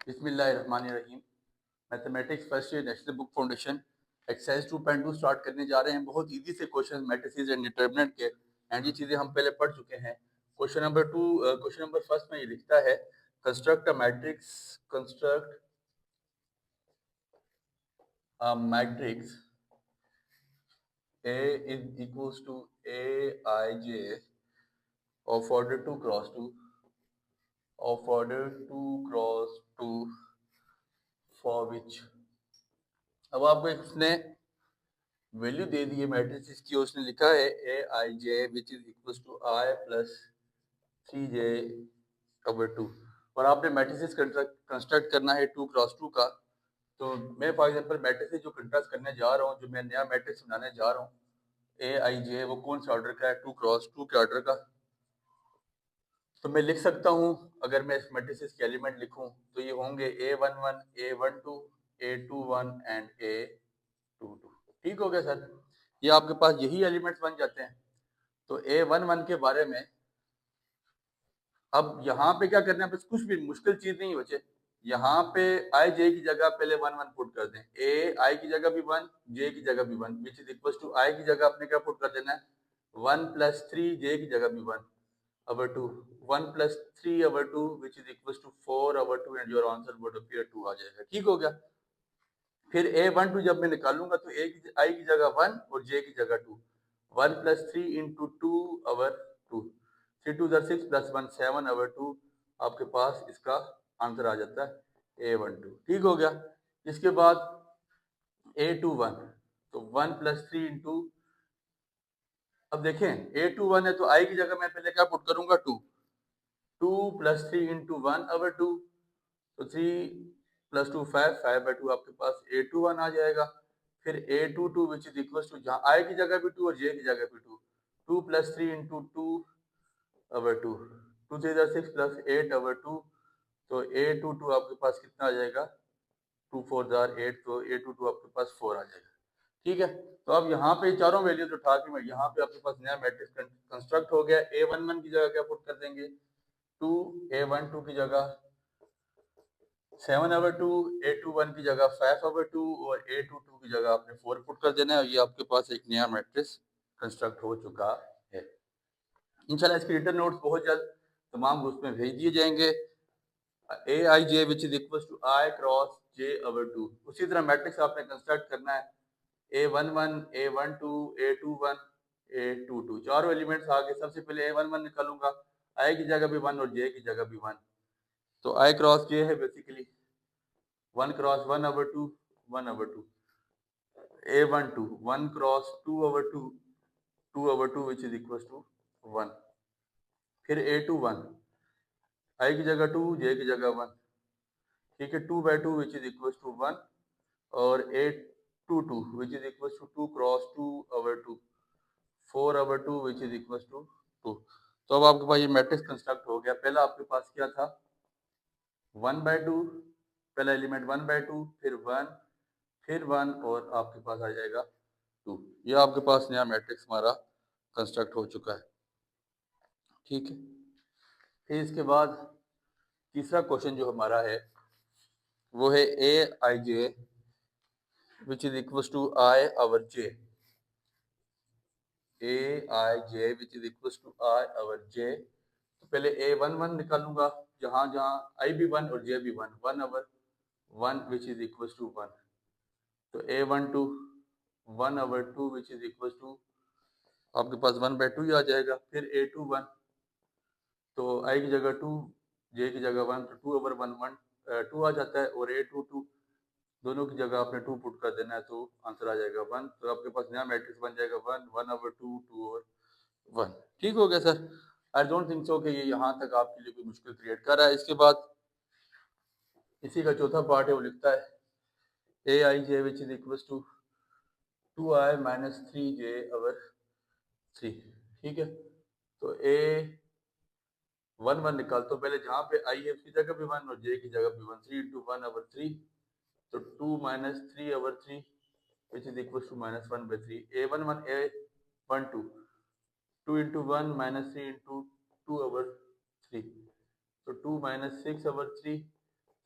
बिस्मिल्लाहिर्रहमानिर्रहीम। Mathematics first year national book foundation exercise 2.2 start करने जा रहे हैं। बहुत इजी से क्वेश्चन मैट्रिसेस एंड डिटरमिनेंट के एंड ये चीज़ें हम पहले पढ़ चुके हैं। क्वेश्चन नंबर फर्स्ट में ये लिखता है construct a matrix A is equals to Aij of order 2 cross 2 for which। अब आपको इसने वैल्यू दे दी है मैट्रिक्स की, उसने लिखा है a i j which is equal to i plus 3j/2 और आपने मैट्रिक्स कंस्ट्रक्ट करना है 2x2 का। तो मैं फॉर एग्जांपल मैट्रिक्स जो कंस्ट्रक्ट करने जा रहा हूँ, जो मैं नया मैट्रिक्स बनाने जा रहा हूँ ए आई जे, वो कौन सा ऑर्डर का है? 2x2 के ऑर्डर का। तो मैं लिख सकता हूँ, अगर मैं इस मैट्रिक्स के एलिमेंट लिखूँ तो ये होंगे A11, A12, A21 and A22। ठीक हो गया सर? ये आपके पास यही एलिमेंट्स बन जाते हैं। तो A11 के बारे में अब यहाँ पे क्या करना है, बस कुछ भी मुश्किल चीज नहीं बचे। यहाँ पे आई जे की जगह पहले 1 1 पुट कर दें। ए आई की जगह भी 1, जे की जगह भी 1, विच इज इक्वल टू आई की जगह आपने क्या पुट कर देना है 1 + 3, जे की जगह भी 1/2, 1 + 3/2 which is equal to 4/2 and your answer would appear 2 आ जाएगा। ठीक हो गया? फिर A12 जब मैं निकालूंगा तो आई की जगह 1 और जे की जगह 2, 1 + 3 × 2/2, 3 2 6 + 1 7/2 आपके पास इसका आंसर आ जाता है A12। ठीक हो गया? इसके बाद A21, तो 1 + 3 × अब देखें A21 है तो आई की जगह मैं पहले क्या पुट करूंगा 2 + 3 × 1/2, तो 3 + 2 5, 5/2 आपके पास A21 आ जाएगा। फिर A22 which is equal to, जहाँ आई की जगह भी 2 और जे की जगह भी 2, 2 + 3 × 2/2, 2 3 6 + 8/2, तो A22 आपके पास कितना आ जाएगा 2 4 8, तो A22 आपके पास 4 आ जाएगा। ठीक है? तो अब यहाँ पे चारों वैल्यूज उठा के मैं यहाँ पे आपके पास नया मैट्रिक्स कंस्ट्रक्ट हो गया। A11 की जगह क्या पुट कर देंगे 2, A12 की जगह 7/2, A21 की जगह 5/2 और A22 की जगह आपने 4 पुट कर देना है और ये आपके पास एक नया मैट्रिक्स कंस्ट्रक्ट हो चुका है। इंशाल्लाह इसके रिटर्न नोट्स बहुत जल्द तमाम ग्रुप्स में भेज दिए जाएंगे। A i j which is equal to i cross j/2। उसी तरह मैट्रिक्स आपने कंस्ट्रक्ट करना है A11, A12, A21, A22, चारों एलिमेंट्स आ गए। सबसे पहले A11 निकालूंगा, आई की जगह भी 1 और जे की जगह भी 1, तो आई क्रॉस जे है basically 1 cross 1/2, 1/2। A12 1 cross 2/2, 2/2 which is equal to 1। फिर A21 आई की जगह 2, जे की जगह 1, ठीक है, 2/2 विच इज इक्वल टू 1 और A22 which is equal to 2 cross 2/2, 4/2 which is equal to 2। तो अब आपके पास ये मैट्रिक्स कंस्ट्रक्ट हो गया। पहला आपके पास क्या था 1/2, पहला एलिमेंट 1/2, फिर 1, फिर 1 और आपके पास आ जाएगा 2। ये आपके पास नया मैट्रिक्स हमारा कंस्ट्रक्ट हो चुका है। ठीक है? फिर इसके बाद तीसरा क्वेश्चन जो हमारा है वो है a i j which is equal to i our j. A i j which is equal to i our j. तो पहले A11 निकालूंगा, जहां जहां आई भी 1 और जे भी 1, 1/1 विच इज इक्वल टू 1, तो A12 1/2 which is equal to आपके पास 1/2 ही आ जाएगा। फिर A21 तो आई की जगह 2, जे की जगह 1, तो 2/1 2 आ जाता है और A22 दोनों की जगह आपने 2 पुट कर देना है तो आंसर आ जाएगा 1। तो आपके पास नया मैट्रिक्स बन जाएगा 1, 1/2, 2 और 1। ठीक हो गया sir? I don't think so कि ये यहाँ तक आपके लिए कोई मुश्किल क्रिएट कर रहा है। इसके बाद इसी का चौथा पार्ट है, वो लिखता है a i j which is equal to 2i - 3j/3। ठीक है? तो A11 निकालते हो, पहले जहाँ पे आई है उसकी जगह भी 1 और जे की जगह भी 1, 3 × 1/3, तो 2 - 3/3 विच is equal to -1/3। A11 A12 2 × 1 - 3 × 2/3, तो 2 - 6/3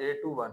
A21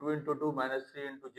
× 2 -3 × j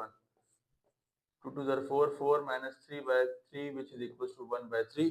1. 2 2 are 4 4 -3/3 which is equals to 1/3.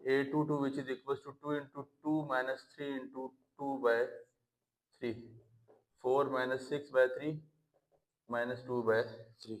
A22 which is equals to 2 × 2 -3 × 2/3. 4 -6/3 -2/3.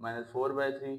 -4/3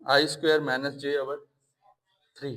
I² - j/3.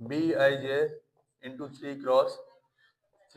Bij × 3x3.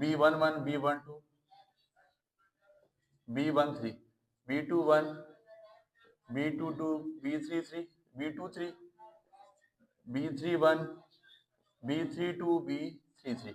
B11 B12 B13 B21 B22 B33 B23 B31 B32 B33.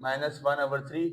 -1/3.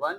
1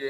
j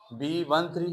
B13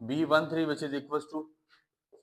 B13 which is equals to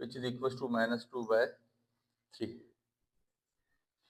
which is equals to -2/3.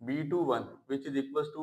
B21 which is equals to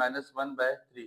-1/3.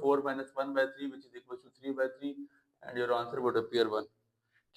4 -1/3 which is equals to 3/3 and your answer would appear 1.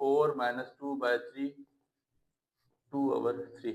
4 -2/3 2/3.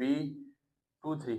B23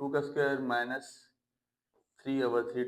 -3/3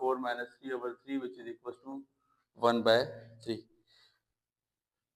4 -3/3 which is equals to 1/3.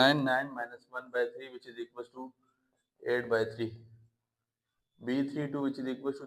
9 9 -1/3 which is equals to 8/3. B32 which is equals to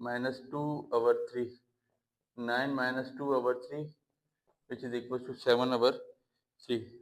-2/3 9 -2/3 which is equals to 7/3.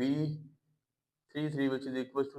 B33 which is equals to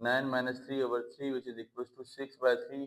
9 -3/3 which is equals to 6/3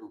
2.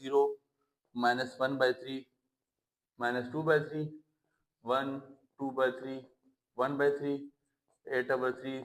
0 -1/3 -2/3 1 2/3 1/3 8/3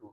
2.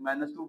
-2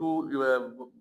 2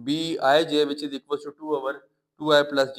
Bij which is equals to 2/2i plus j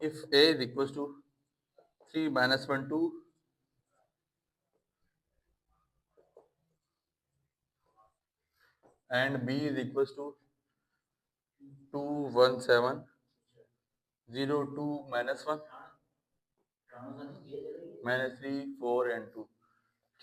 If A is equals to 3 minus 1 2 and B is equals to 2 1 7 0 2 minus 1 minus 3 4 and 2.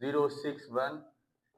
0 6 1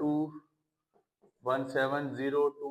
2 1 7 0 2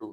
2.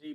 3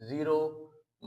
0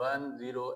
1 0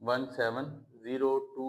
1 7 0 2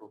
2.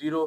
0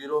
0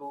2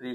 3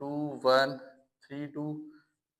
2 1 3 2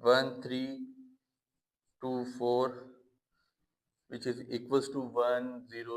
1 3 2 4 which is equals to 1 0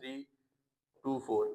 3 2 4.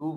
2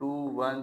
2 1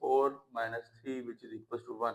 4 minus 3 which is equals to 1.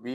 B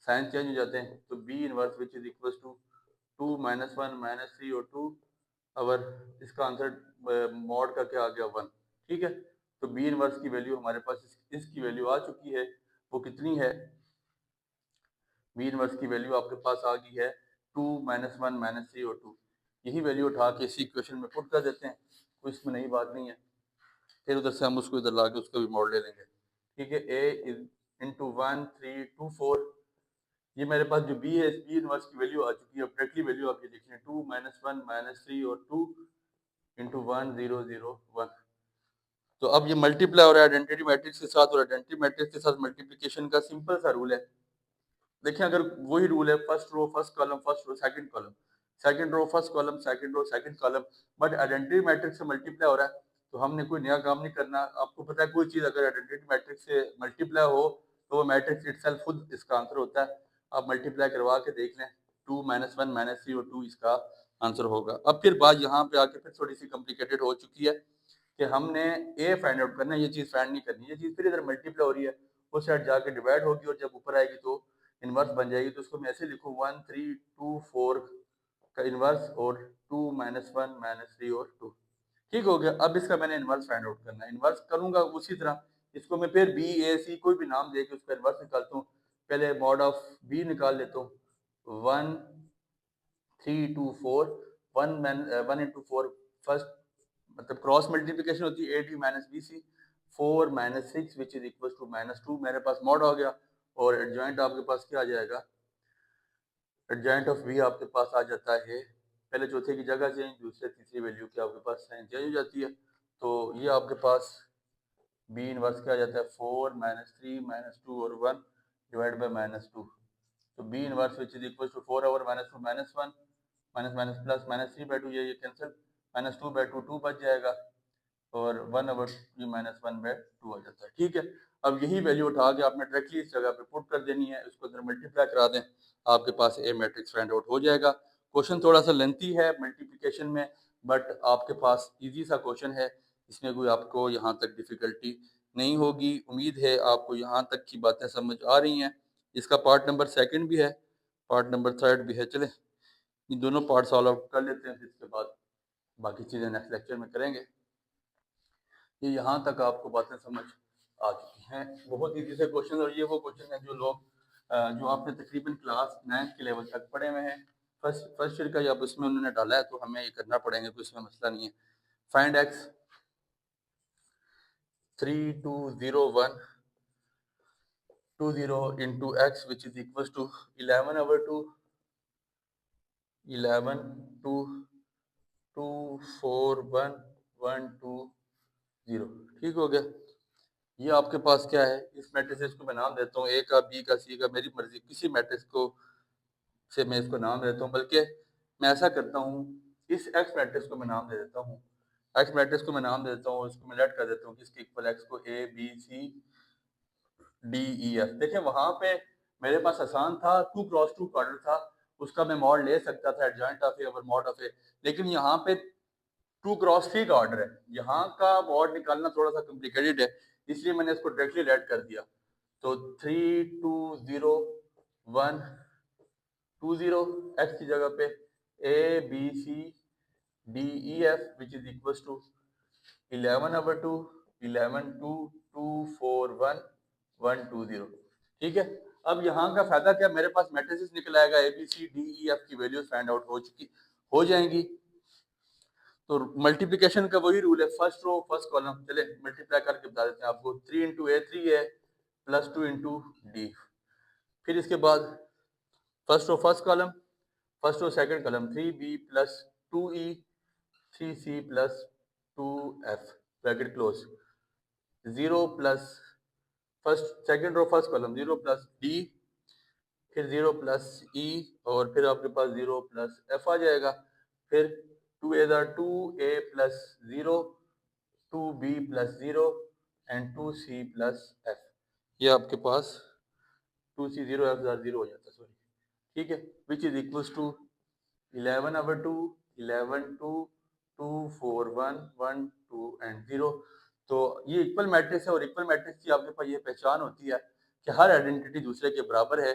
sign change हो जाते हैं, तो B inverse which is equal to 2 -1 -3 और 2 अवर इसका answer mod का क्या आ गया 1। ठीक है, तो बी इनवर्स की वैल्यू हमारे पास इसकी वैल्यू आ चुकी है। वो कितनी है? बी इनवर्स की वैल्यू आपके पास आ गई है 2 -1 -3 और 2। यही वैल्यू उठा के इसी इक्वेशन में पुट कर देते हैं, कोई इसमें नई बात नहीं है। फिर उधर से हम उसको इधर ला के उसका भी मॉड ले लेंगे। ठीक है, ए इज इंटू 1 3 2 4, ये मेरे पास जो बी है, इस बी इनवर्स की वैल्यू आ चुकी है। अब डायरेक्टली वैल्यू आप ये देख लें, 2 -1 -3 और 2 इंटू 1 0 0 1। तो अब ये मल्टीप्लाई हो रहा है आइडेंटिटी मैट्रिक्स के साथ, और आइडेंटिटी मैट्रिक्स के साथ मल्टीप्लिकेशन का सिंपल सा रूल है। देखिए, अगर वही रूल है, first row first column, first row second column, second row first column, second row second column, but identity matrix से मल्टीप्लाई हो रहा है, तो हमने कोई नया काम नहीं करना। आपको पता है, कोई चीज़ अगर आइडेंटिटी मैट्रिक्स से मल्टीप्लाई हो तो वो मैट्रिक्स इटसेल्फ खुद इसका आंसर होता है। आप मल्टीप्लाई करवा के देख लें, 2 -1 -3 और 2 इसका आंसर होगा। अब फिर बात यहाँ पे आके फिर थोड़ी सी कॉम्प्लिकेटेड हो चुकी है कि हमने ए फाइंड आउट करना है, ये चीज़ फाइंड नहीं करनी। ये चीज़ फिर इधर मल्टीप्लाई हो रही है, उस साइड जाके डिवाइड होगी, और जब ऊपर आएगी तो इनवर्स बन जाएगी। तो उसको मैं ऐसे लिखूँ 1 3 2 4 का इनवर्स, और 2 -1 -3 और 2। ठीक हो गया। अब इसका मैंने इनवर्स फाइंड आउट करना है। इनवर्स करूंगा उसी तरह, इसको मैं फिर बी ए सी कोई भी नाम दे के उसका इनवर्स निकालता हूँ। पहले मॉड ऑफ बी निकाल लेता हूँ, 1 3 2 4, 1 इंटू 4 फर्स्ट, मतलब क्रॉस मल्टीप्लिकेशन होती है, A D minus B C, 4 -6 which is equal to -2। मेरे पास मॉड हो गया, और एडजॉइंट आपके पास क्या आ जाएगा? एडजॉइंट ऑफ बी आपके पास आ जाता है, पहले चौथे की जगह चेंज, दूसरे तीसरी वैल्यू की आपके पास साइन चेंज हो जाती है। तो ये आपके पास बी इनवर्स क्या आ जाता है? 4 -3 -2 और 1 डिवाइड बाई -2। तो B inverse which is equal to 4 over -2 -1 minus minus plus -3/2, ये कैंसिल, -2/2 2 बच जाएगा, और 1/3 -1/2 आ जाता है। ठीक है, अब यही वैल्यू उठा के आपने डायरेक्टली इस जगह पे पुट कर देनी है, इसको अंदर मल्टीप्लाई करा दें, आपके पास ए मैट्रिक्स फाइंड आउट हो जाएगा। क्वेश्चन थोड़ा सा लेंथी है मल्टीप्लिकेशन में, बट आपके पास इजी सा क्वेश्चन है, इसमें कोई आपको यहाँ तक डिफिकल्टी नहीं होगी। उम्मीद है आपको यहाँ तक की बातें समझ आ रही हैं। इसका पार्ट नंबर 2 भी है, पार्ट नंबर 3 भी है। चले ये दोनों पार्ट सॉल्व आउट कर लेते हैं, फिर इसके बाद बाकी चीज़ें नेक्स्ट लेक्चर में करेंगे। ये यहाँ तक आपको बातें समझ आ चुकी हैं, बहुत ईजी से क्वेश्चन। और ये वो क्वेश्चन है जो लोग जो आपने तकरीबन क्लास 9 के लेवल तक पढ़े हुए हैं, फर्स्ट ईयर का, या उसमें उन्होंने डाला है, तो हमें ये करना पड़ेगा, तो इसमें मसला नहीं है। Find X 3 2 0 1 2 0 into X which is equal to 11/2 11 2 2 4 1 1 2 0। ठीक हो गया। ये आपके पास क्या है? इस मैट्रिक्स को मैं नाम देता हूँ, ए का, बी का, सी का, मेरी मर्जी, किसी मैट्रिक्स को से मैं इसको नाम देता हूँ। बल्कि मैं ऐसा करता हूँ, इस एक्स मैट्रिक्स को मैं नाम दे देता हूँ, एक्स मैट्रिक्स को मैं नाम दे देता हूँ, इसको मैं लेट कर देता हूँ कि इसके इक्वल एक्स को A B C D E F. देखिए, वहां पे मेरे पास आसान था, 2 क्रॉस 2 का ऑर्डर था, उसका मैं मॉड ले सकता था, adjoint of A over mod of A. लेकिन यहाँ पे 2 क्रॉस 3 का ऑर्डर है, यहाँ का मॉड निकालना थोड़ा सा कॉम्प्लिकेटेड है, इसलिए मैंने इसको डायरेक्टली लेट कर दिया। तो 3 2 0 1 2 0 एक्स की जगह पे A B C D E F which is equal to 11/2 11 2 2 4 1 1 2 0। ठीक है, अब यहाँ का फायदा क्या? मेरे पास मैट्रिसेस निकल आएगा, A B C D E F की वैल्यूज फाइंड आउट हो जाएंगी। तो मल्टीप्लिकेशन का वही रूल है, फर्स्ट रो फर्स्ट कॉलम। चले मल्टीप्लाई करके बता देते हैं आपको, 3 इंटू ए 3 है, प्लस 2 इंटू डी। फिर इसके बाद first row first column, first row second column, 3b plus 2e 3c plus 2f bracket close, 0 plus first second row first column, 0 plus d, फिर 0 प्लस e, और फिर आपके पास 0 प्लस f आ जाएगा। फिर 2 a 2a plus 0 2b plus 0 and 2c plus f। ये आपके पास 2c 0 f 0 हो जाता है, सॉरी। ठीक है, which is equals to 11/2 11 2 2 4 1 1 2 and 0। तो ये इक्वल मैट्रिक्स है, और इक्वल मैट्रिक्स की आपके पास ये पहचान होती है कि हर आइडेंटिटी दूसरे के बराबर है।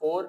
4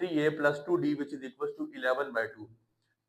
3a + 2d which is equals to 11/2.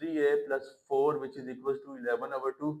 3a + 4 which is equals to 11/2.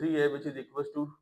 3a which is equals to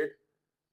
8.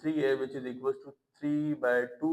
3a which is equals to 3/2.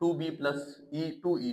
2b + e 2e.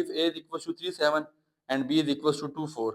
if a is equals to 37 and b is equals to 24.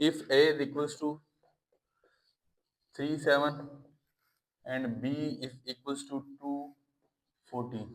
if a is equals to 37 and b is equals to 214,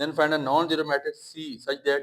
then find a non-zero matrix C such that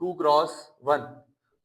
2x1.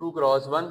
2x1,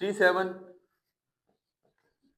37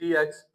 3x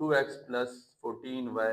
2x + 14y,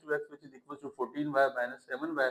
2x which is equals to 14y - 7y.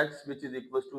x which is equals to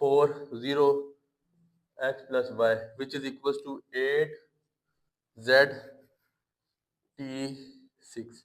4 0 x + y which is equals to 8z t 6,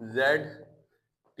z t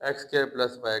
x² + y².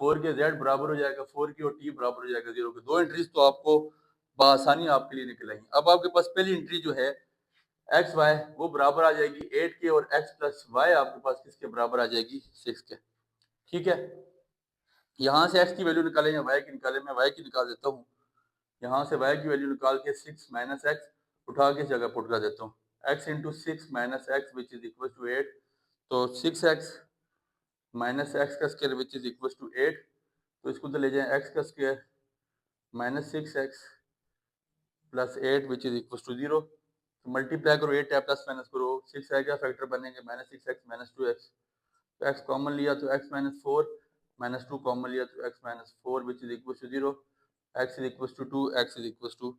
4 के z बराबर हो जाएगा 4 की और t बराबर हो जाएगा 0 के। दो एंट्रीज तो आपको बआसानी आपके लिए निकल आएंगी। अब आपके पास पहली एंट्री जो है एक्स वाई वो बराबर आ जाएगी 8 के, और एक्स प्लस वाई आपके पास किसके बराबर आ जाएगी 6 के। ठीक है, यहाँ से एक्स की वैल्यू निकालें या वाई की निकालें, मैं वाई की निकाल देता हूँ। यहाँ से वाई की वैल्यू निकाल के 6 माइनस एक्स उठा के इस जगह पुट कर देता हूँ। X into 6 minus X which is equal to 8, तो 6x माइनस एक्स का square which is equal to 8, तो इसको तो ले जाएं एक्स का square minus 6x plus 8 which is equal to 0, तो मल्टीप्लाई करो 8 है प्लस माइनस करो, 6 है क्या फैक्टर बनेंगे माइनस 6x माइनस 2x, तो x कॉमन लिया तो x माइनस 4 माइनस 2 कॉमन लिया तो x minus 4 which is equal to 0, x is equal to 2, x is equal to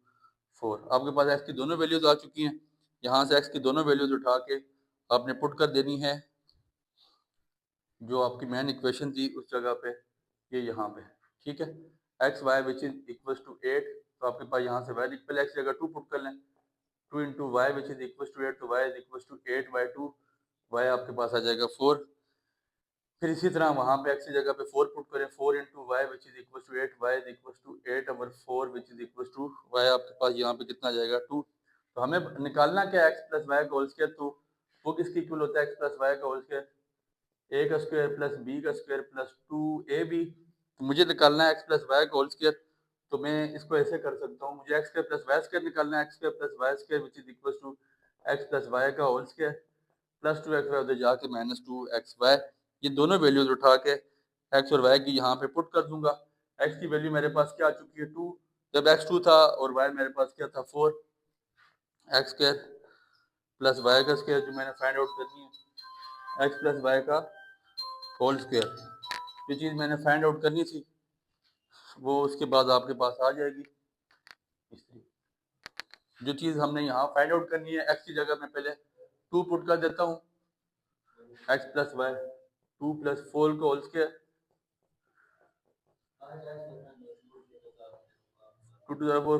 4। आपके पास x की दोनों वैल्यूज आ चुकी हैं। यहाँ से x की दोनों वैल्यूज उठा के आपने पुट कर देनी है जो आपकी मेन इक्वेशन थी उस जगह पे, ये यहाँ पे। ठीक है, X Y which is equal to 8, तो आपके पास यहाँ से वाई पहले एक्स जगह 2 पुट कर लें, 2 into Y which is equal to 8, तो Y is equal to 8 by 2, Y आपके पास आ जाएगा 4। फिर इसी तरह वहाँ पे एक्स की जगह पे 4 पुट करें, 4 into Y which is equal to 8, Y is equal to 8 over 4 which is equal to Y आपके पास यहाँ पे कितना आ जाएगा 2। तो हमें निकालना क्या एक्स प्लस वाई का होल स्क्वायर, तो वो किसकी इक्वल होता है एक्स प्लस वाई का होल स्क्वायर, ए का स्क्वायर प्लस बी का स्क्वायर प्लस 2ab। तो मुझे निकालना है एक्स प्लस वाई का होल स्क्वायर, तो मैं इसको ऐसे कर सकता हूँ, मुझे x square plus y square निकालना है, x square plus y square which is equal to x plus y का whole square plus 2x Y उधर जाके माइनस 2x वाई, ये दोनों वैल्यूज उठा के एक्स और वाई की यहाँ पे पुट कर दूंगा। एक्स की वैल्यू मेरे पास क्या आ चुकी है 2, जब एक्स 2 था, और वाई मेरे पास क्या था 4, एक्स स्क्वायर प्लस वाई का स्क्वायर जो मैंने फाइंड आउट करनी है, एक्स प्लस वाई का होल स्क्वायर, ये चीज़ मैंने फाइंड आउट करनी थी, वो उसके बाद आपके पास आ जाएगी। इस तरीके जो चीज़ हमने यहाँ फाइंड आउट करनी है, एक्स की जगह मैं पहले 2 पुट कर देता हूँ, एक्स प्लस वाई 2 प्लस 4 का whole square 2 to the 4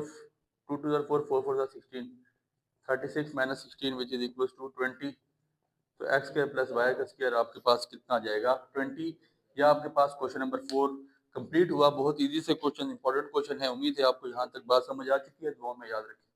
2 to the 4 4 4 16 36 minus 16 which is equals to 20, तो एक्स स्क्वायर प्लस वाई का स्क्वायर आपके पास कितना आ जाएगा 20। या आपके पास क्वेश्चन नंबर 4 कंप्लीट हुआ। बहुत इजी से क्वेश्चन, इंपॉर्टेंट क्वेश्चन है। उम्मीद है आपको यहाँ तक बात समझ आ चुकी है। दुआ में याद रखें।